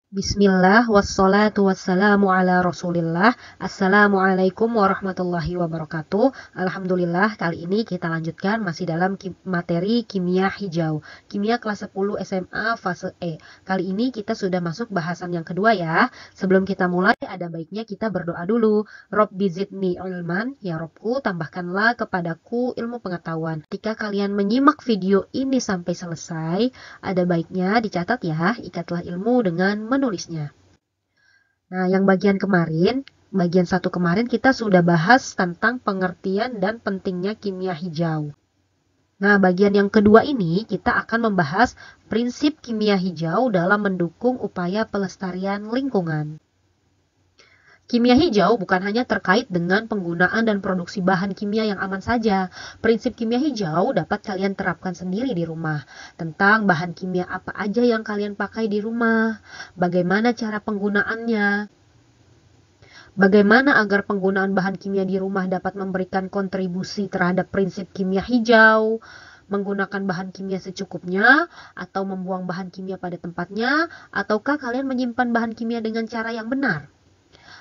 Bismillah, wassalatu wassalamu ala rasulillah. Assalamualaikum warahmatullahi wabarakatuh. Alhamdulillah, kali ini kita lanjutkan masih dalam materi kimia hijau. Kimia kelas 10 SMA fase E. Kali ini kita sudah masuk bahasan yang kedua ya. Sebelum kita mulai, ada baiknya kita berdoa dulu. Robbi zidni ilman, ya Robku tambahkanlah kepadaku ilmu pengetahuan. Ketika kalian menyimak video ini sampai selesai, ada baiknya dicatat ya, ikatlah ilmu dengan menulisnya. Nah, yang bagian satu kemarin kita sudah bahas tentang pengertian dan pentingnya kimia hijau. Nah, bagian yang kedua ini kita akan membahas prinsip kimia hijau dalam mendukung upaya pelestarian lingkungan. Kimia hijau bukan hanya terkait dengan penggunaan dan produksi bahan kimia yang aman saja. Prinsip kimia hijau dapat kalian terapkan sendiri di rumah. Tentang bahan kimia apa aja yang kalian pakai di rumah, bagaimana cara penggunaannya, bagaimana agar penggunaan bahan kimia di rumah dapat memberikan kontribusi terhadap prinsip kimia hijau, menggunakan bahan kimia secukupnya, atau membuang bahan kimia pada tempatnya, ataukah kalian menyimpan bahan kimia dengan cara yang benar.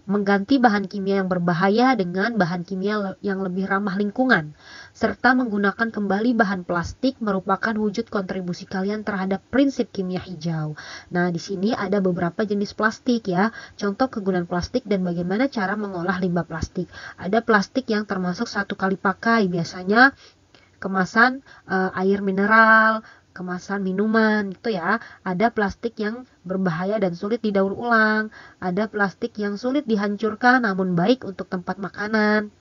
Mengganti bahan kimia yang berbahaya dengan bahan kimia yang lebih ramah lingkungan, serta menggunakan kembali bahan plastik merupakan wujud kontribusi kalian terhadap prinsip kimia hijau. Nah, di sini ada beberapa jenis plastik ya, contoh kegunaan plastik dan bagaimana cara mengolah limbah plastik. Ada plastik yang termasuk satu kali pakai, biasanya kemasan air mineral, kemasan minuman gitu ya. Ada plastik yang berbahaya dan sulit didaur ulang. Ada plastik yang sulit dihancurkan namun baik untuk tempat makanan.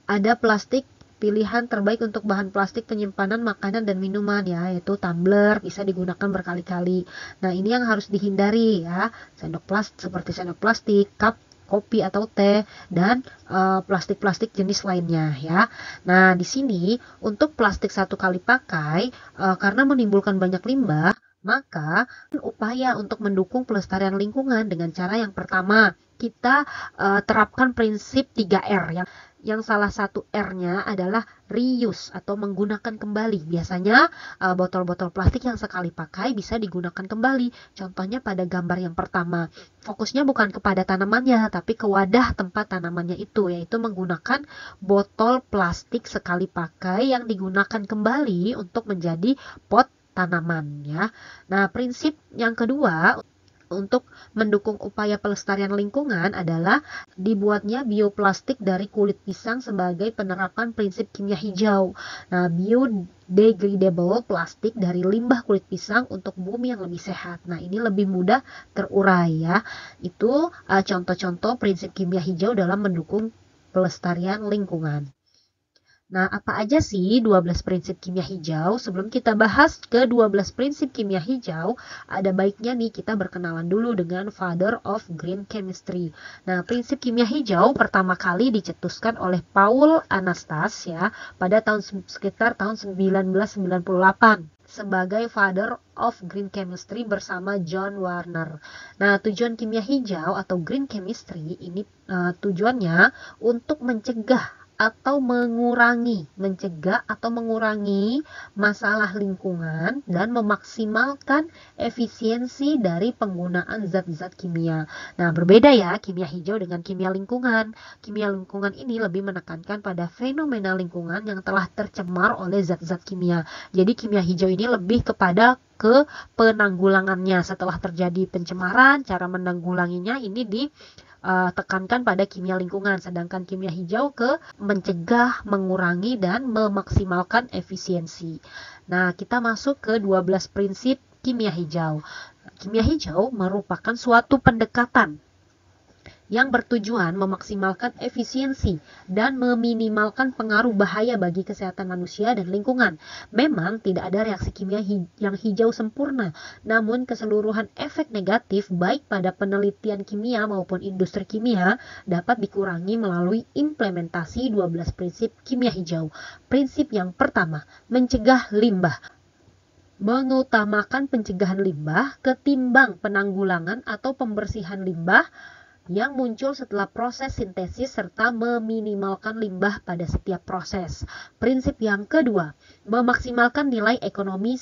Ada plastik pilihan terbaik untuk bahan plastik penyimpanan makanan dan minuman ya, yaitu tumbler, bisa digunakan berkali-kali. Nah, ini yang harus dihindari ya. Seperti sendok plastik, cup kopi atau teh, dan plastik-plastik jenis lainnya ya. Nah, di sini untuk plastik satu kali pakai, karena menimbulkan banyak limbah, maka upaya untuk mendukung pelestarian lingkungan dengan cara yang pertama, kita terapkan prinsip 3R yang salah satu R-nya adalah reuse atau menggunakan kembali. Biasanya botol-botol plastik yang sekali pakai bisa digunakan kembali. Contohnya pada gambar yang pertama. Fokusnya bukan kepada tanamannya, tapi ke wadah tempat tanamannya itu, yaitu menggunakan botol plastik sekali pakai yang digunakan kembali untuk menjadi pot tanaman ya. Nah, prinsip yang kedua untuk mendukung upaya pelestarian lingkungan adalah dibuatnya bioplastik dari kulit pisang sebagai penerapan prinsip kimia hijau. Nah, biodegradable plastik dari limbah kulit pisang untuk bumi yang lebih sehat. Nah, ini lebih mudah terurai ya. Itu contoh-contoh prinsip kimia hijau dalam mendukung pelestarian lingkungan. Nah, apa aja sih 12 prinsip kimia hijau? Sebelum kita bahas ke 12 prinsip kimia hijau, ada baiknya nih kita berkenalan dulu dengan Father of Green Chemistry. Nah, prinsip kimia hijau pertama kali dicetuskan oleh Paul Anastas ya pada sekitar tahun 1998 sebagai Father of Green Chemistry bersama John Warner. Nah, tujuan kimia hijau atau Green Chemistry ini tujuannya untuk mencegah atau mencegah atau mengurangi masalah lingkungan dan memaksimalkan efisiensi dari penggunaan zat-zat kimia. Nah, berbeda ya kimia hijau dengan kimia lingkungan. Kimia lingkungan ini lebih menekankan pada fenomena lingkungan yang telah tercemar oleh zat-zat kimia. Jadi kimia hijau ini lebih kepada ke penanggulangannya setelah terjadi pencemaran, cara menanggulanginya ini tekankan pada kimia lingkungan, sedangkan kimia hijau ke mencegah, mengurangi, dan memaksimalkan efisiensi. Nah, kita masuk ke 12 prinsip kimia hijau. Kimia hijau merupakan suatu pendekatan yang bertujuan memaksimalkan efisiensi dan meminimalkan pengaruh bahaya bagi kesehatan manusia dan lingkungan. Memang tidak ada reaksi kimia yang hijau sempurna, namun keseluruhan efek negatif baik pada penelitian kimia maupun industri kimia dapat dikurangi melalui implementasi 12 prinsip kimia hijau. Prinsip yang pertama, mencegah limbah. Mengutamakan pencegahan limbah ketimbang penanggulangan atau pembersihan limbah yang muncul setelah proses sintesis serta meminimalkan limbah pada setiap proses. Prinsip yang kedua, memaksimalkan nilai ekonomi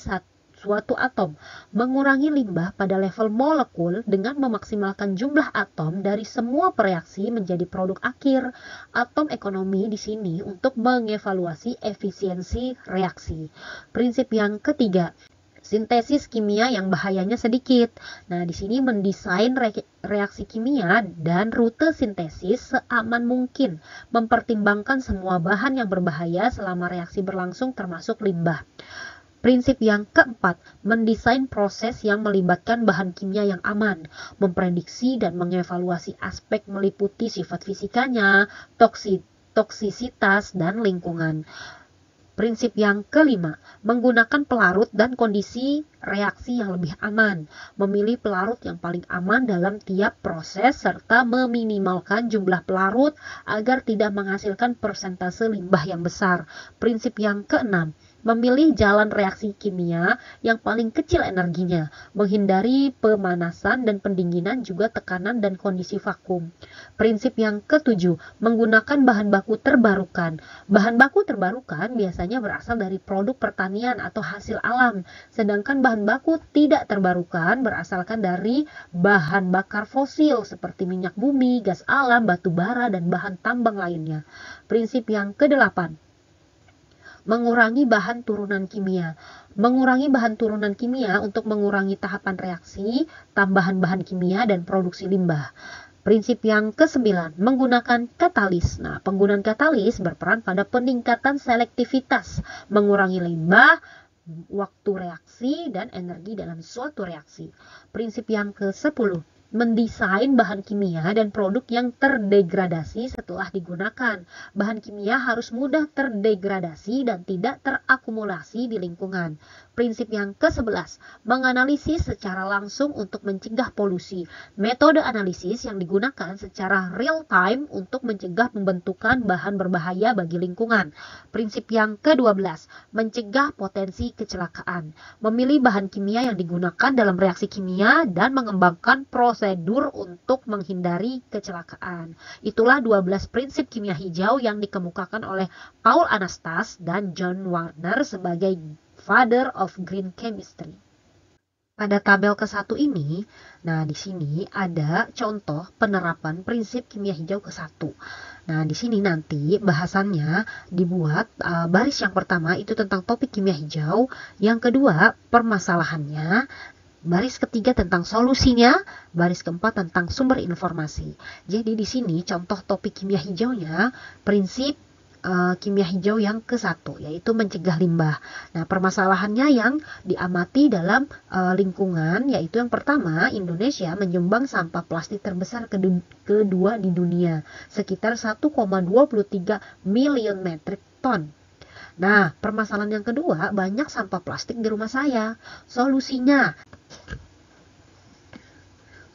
suatu atom, mengurangi limbah pada level molekul dengan memaksimalkan jumlah atom dari semua reaksi menjadi produk akhir. Atom ekonomi di sini untuk mengevaluasi efisiensi reaksi. Prinsip yang ketiga, sintesis kimia yang bahayanya sedikit. Nah, di sini mendesain reaksi kimia dan rute sintesis seaman mungkin, mempertimbangkan semua bahan yang berbahaya selama reaksi berlangsung termasuk limbah. Prinsip yang keempat, mendesain proses yang melibatkan bahan kimia yang aman, memprediksi dan mengevaluasi aspek meliputi sifat fisikanya, toksisitas, dan lingkungan. Prinsip yang kelima, menggunakan pelarut dan kondisi reaksi yang lebih aman, memilih pelarut yang paling aman dalam tiap proses serta meminimalkan jumlah pelarut agar tidak menghasilkan persentase limbah yang besar. Prinsip yang keenam, memilih jalan reaksi kimia yang paling kecil energinya, menghindari pemanasan dan pendinginan juga tekanan dan kondisi vakum. Prinsip yang ketujuh, menggunakan bahan baku terbarukan. Bahan baku terbarukan biasanya berasal dari produk pertanian atau hasil alam, sedangkan bahan baku tidak terbarukan berasalkan dari bahan bakar fosil seperti minyak bumi, gas alam, batu bara, dan bahan tambang lainnya. Prinsip yang kedelapan, mengurangi bahan turunan kimia. Mengurangi bahan turunan kimia untuk mengurangi tahapan reaksi, tambahan bahan kimia, dan produksi limbah. Prinsip yang kesembilan, menggunakan katalis. Nah, penggunaan katalis berperan pada peningkatan selektivitas, mengurangi limbah, waktu reaksi, dan energi dalam suatu reaksi. Prinsip yang ke-10, mendesain bahan kimia dan produk yang terdegradasi setelah digunakan. Bahan kimia harus mudah terdegradasi dan tidak terakumulasi di lingkungan. Prinsip yang ke-11, menganalisis secara langsung untuk mencegah polusi. Metode analisis yang digunakan secara real time untuk mencegah pembentukan bahan berbahaya bagi lingkungan. Prinsip yang ke-12, mencegah potensi kecelakaan. Memilih bahan kimia yang digunakan dalam reaksi kimia dan mengembangkan prosedur untuk menghindari kecelakaan. Itulah 12 prinsip kimia hijau yang dikemukakan oleh Paul Anastas dan John Warner sebagai Father of Green Chemistry. Pada tabel ke-1 ini, nah di sini ada contoh penerapan prinsip kimia hijau ke-1. Nah, di sini nanti bahasannya dibuat baris yang pertama itu tentang topik kimia hijau, yang kedua permasalahannya, baris ketiga tentang solusinya, baris keempat tentang sumber informasi. Jadi di sini contoh topik kimia hijaunya prinsip kimia hijau yang ke-1, yaitu mencegah limbah. Nah, permasalahannya yang diamati dalam lingkungan, yaitu yang pertama, Indonesia menyumbang sampah plastik terbesar kedua di dunia, sekitar 1,23 miliar metrik ton. Nah, permasalahan yang kedua, banyak sampah plastik di rumah saya.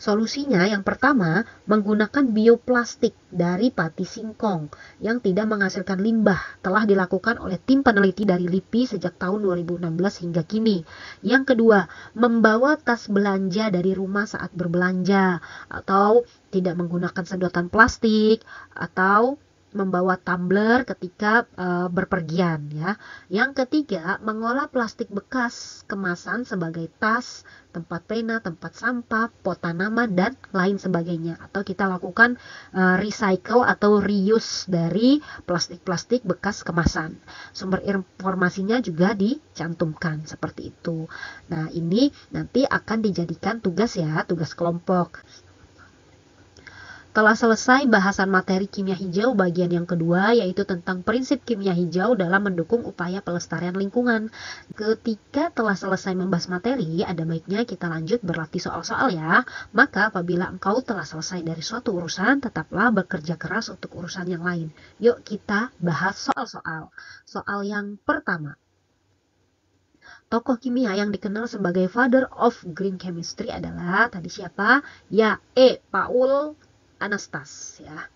Solusinya yang pertama, menggunakan bioplastik dari pati singkong yang tidak menghasilkan limbah. Telah dilakukan oleh tim peneliti dari LIPI sejak tahun 2016 hingga kini. Yang kedua, membawa tas belanja dari rumah saat berbelanja, atau tidak menggunakan sedotan plastik, atau membawa tumbler ketika berpergian ya. Yang ketiga, mengolah plastik bekas kemasan sebagai tas, tempat pena, tempat sampah, pot tanaman, dan lain sebagainya. Atau kita lakukan recycle atau reuse dari plastik-plastik bekas kemasan. Sumber informasinya juga dicantumkan seperti itu. Nah, ini nanti akan dijadikan tugas ya, tugas kelompok. Telah selesai bahasan materi kimia hijau bagian yang kedua, yaitu tentang prinsip kimia hijau dalam mendukung upaya pelestarian lingkungan. Ketika telah selesai membahas materi, ada baiknya kita lanjut berlatih soal-soal ya. Maka apabila engkau telah selesai dari suatu urusan, tetaplah bekerja keras untuk urusan yang lain. Yuk kita bahas soal-soal. Soal yang pertama. Tokoh kimia yang dikenal sebagai Father of Green Chemistry adalah, tadi siapa? Ya, Paul Anastas ya.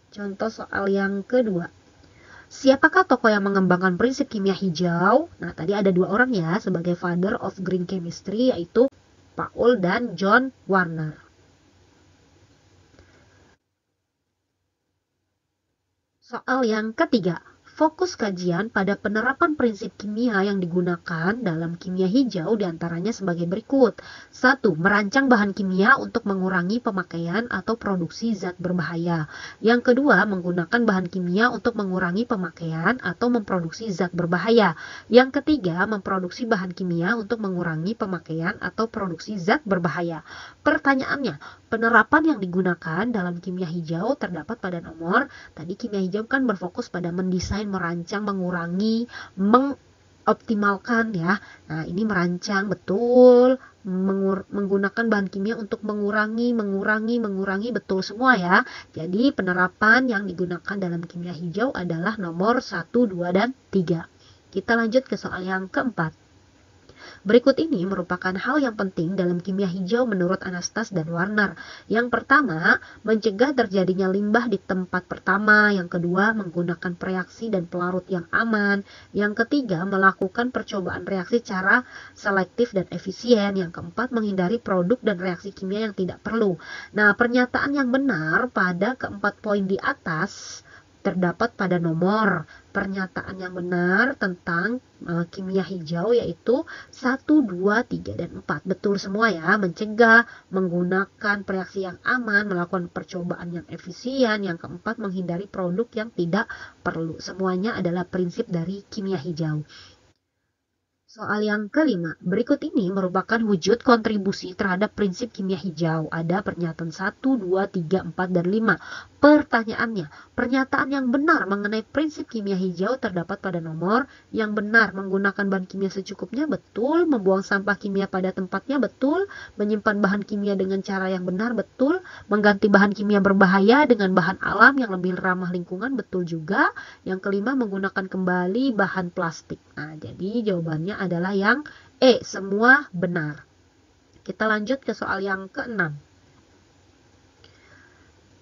Contoh soal yang kedua. Siapakah tokoh yang mengembangkan prinsip kimia hijau? Nah, tadi ada dua orang ya sebagai Father of Green Chemistry, yaitu Paul dan John Warner. Soal yang ketiga. Fokus kajian pada penerapan prinsip kimia yang digunakan dalam kimia hijau diantaranya sebagai berikut. 1. Merancang bahan kimia untuk mengurangi pemakaian atau produksi zat berbahaya. Yang kedua, menggunakan bahan kimia untuk mengurangi pemakaian atau memproduksi zat berbahaya. Yang ketiga, memproduksi bahan kimia untuk mengurangi pemakaian atau produksi zat berbahaya. Pertanyaannya, penerapan yang digunakan dalam kimia hijau terdapat pada nomor, tadi kimia hijau kan berfokus pada mendesain, merancang, mengurangi, mengoptimalkan ya. Nah, ini merancang betul, menggunakan bahan kimia untuk mengurangi betul semua ya. Jadi penerapan yang digunakan dalam kimia hijau adalah nomor 1, 2, dan 3. Kita lanjut ke soal yang keempat. Berikut ini merupakan hal yang penting dalam kimia hijau menurut Anastas dan Warner. Yang pertama, mencegah terjadinya limbah di tempat pertama. Yang kedua, menggunakan reaksi dan pelarut yang aman. Yang ketiga, melakukan percobaan reaksi secara selektif dan efisien. Yang keempat, menghindari produk dan reaksi kimia yang tidak perlu. Nah, pernyataan yang benar pada keempat poin di atas terdapat pada nomor. Pernyataan yang benar tentang kimia hijau yaitu 1, 2, 3, dan 4. Betul semua ya, mencegah, menggunakan reaksi yang aman, melakukan percobaan yang efisien. Yang keempat, menghindari produk yang tidak perlu. Semuanya adalah prinsip dari kimia hijau. Soal yang kelima, berikut ini merupakan wujud kontribusi terhadap prinsip kimia hijau. Ada pernyataan 1, 2, 3, 4, dan 5. Pertanyaannya, pernyataan yang benar mengenai prinsip kimia hijau terdapat pada nomor. Yang benar, menggunakan bahan kimia secukupnya, betul. Membuang sampah kimia pada tempatnya, betul. Menyimpan bahan kimia dengan cara yang benar, betul. Mengganti bahan kimia berbahaya dengan bahan alam yang lebih ramah lingkungan, betul juga. Yang kelima, menggunakan kembali bahan plastik. Nah, jadi jawabannya adalah yang E, semua benar. Kita lanjut ke soal yang keenam.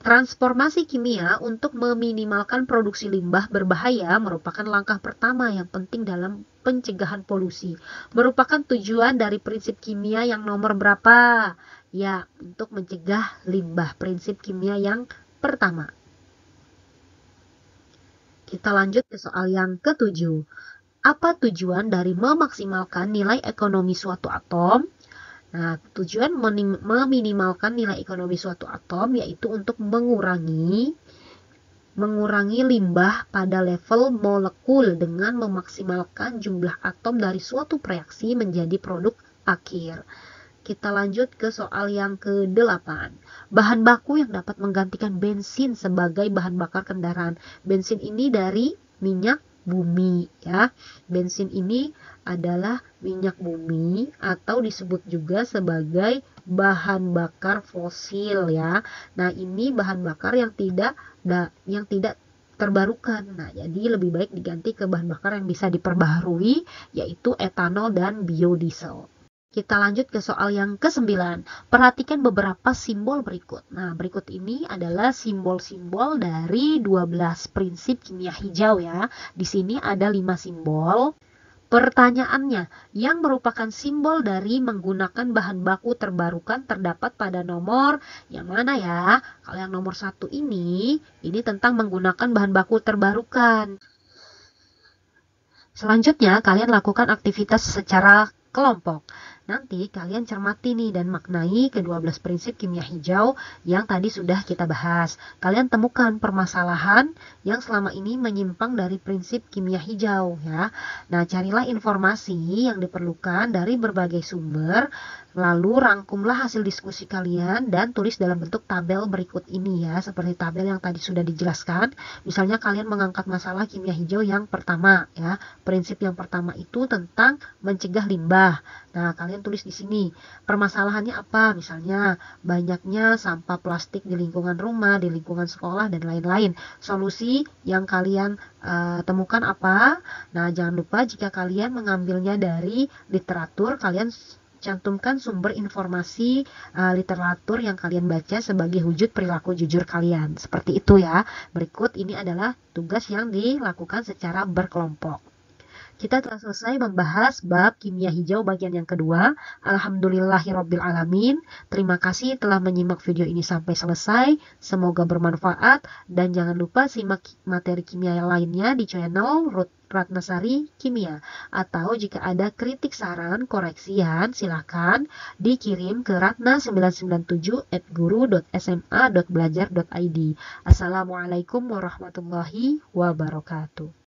Transformasi kimia untuk meminimalkan produksi limbah berbahaya merupakan langkah pertama yang penting dalam pencegahan polusi. Merupakan tujuan dari prinsip kimia yang nomor berapa? Ya, untuk mencegah limbah. Prinsip kimia yang pertama. Kita lanjut ke soal yang ketujuh. Apa tujuan dari memaksimalkan nilai ekonomi suatu atom? Nah, tujuan meminimalkan nilai ekonomi suatu atom yaitu untuk mengurangi limbah pada level molekul dengan memaksimalkan jumlah atom dari suatu reaksi menjadi produk akhir. Kita lanjut ke soal yang ke-8. Bahan baku yang dapat menggantikan bensin sebagai bahan bakar kendaraan. Bensin ini dari minyak bumi ya. Bensin ini adalah minyak bumi atau disebut juga sebagai bahan bakar fosil ya. Nah, ini bahan bakar yang tidak terbarukan. Nah, jadi lebih baik diganti ke bahan bakar yang bisa diperbaharui yaitu etanol dan biodiesel. Kita lanjut ke soal yang ke-9. Perhatikan beberapa simbol berikut. Nah, berikut ini adalah simbol-simbol dari 12 prinsip kimia hijau ya. Di sini ada 5 simbol. Pertanyaannya, yang merupakan simbol dari menggunakan bahan baku terbarukan terdapat pada nomor yang mana ya? Kalau yang nomor 1 ini tentang menggunakan bahan baku terbarukan. Selanjutnya, kalian lakukan aktivitas secara kelompok. Nanti kalian cermati nih dan maknai ke-12 prinsip kimia hijau yang tadi sudah kita bahas. Kalian temukan permasalahan yang selama ini menyimpang dari prinsip kimia hijau ya. Nah, carilah informasi yang diperlukan dari berbagai sumber, lalu rangkumlah hasil diskusi kalian dan tulis dalam bentuk tabel berikut ini ya, seperti tabel yang tadi sudah dijelaskan. Misalnya kalian mengangkat masalah kimia hijau yang pertama ya. Prinsip yang pertama itu tentang mencegah limbah. Nah, kalian tulis di sini permasalahannya apa, misalnya banyaknya sampah plastik di lingkungan rumah, di lingkungan sekolah, dan lain-lain. Solusi yang kalian temukan apa? Nah, jangan lupa jika kalian mengambilnya dari literatur, kalian cantumkan sumber informasi literatur yang kalian baca sebagai wujud perilaku jujur kalian. Seperti itu ya. Berikut ini adalah tugas yang dilakukan secara berkelompok. Kita telah selesai membahas bab kimia hijau bagian yang kedua. Alhamdulillahirabbil alamin. Terima kasih telah menyimak video ini sampai selesai. Semoga bermanfaat dan jangan lupa simak materi kimia lainnya di channel Ruth Ratnasari Kimia. Atau jika ada kritik, saran, koreksian, silahkan dikirim ke ratna997@guru.sma.belajar.id. Assalamualaikum warahmatullahi wabarakatuh.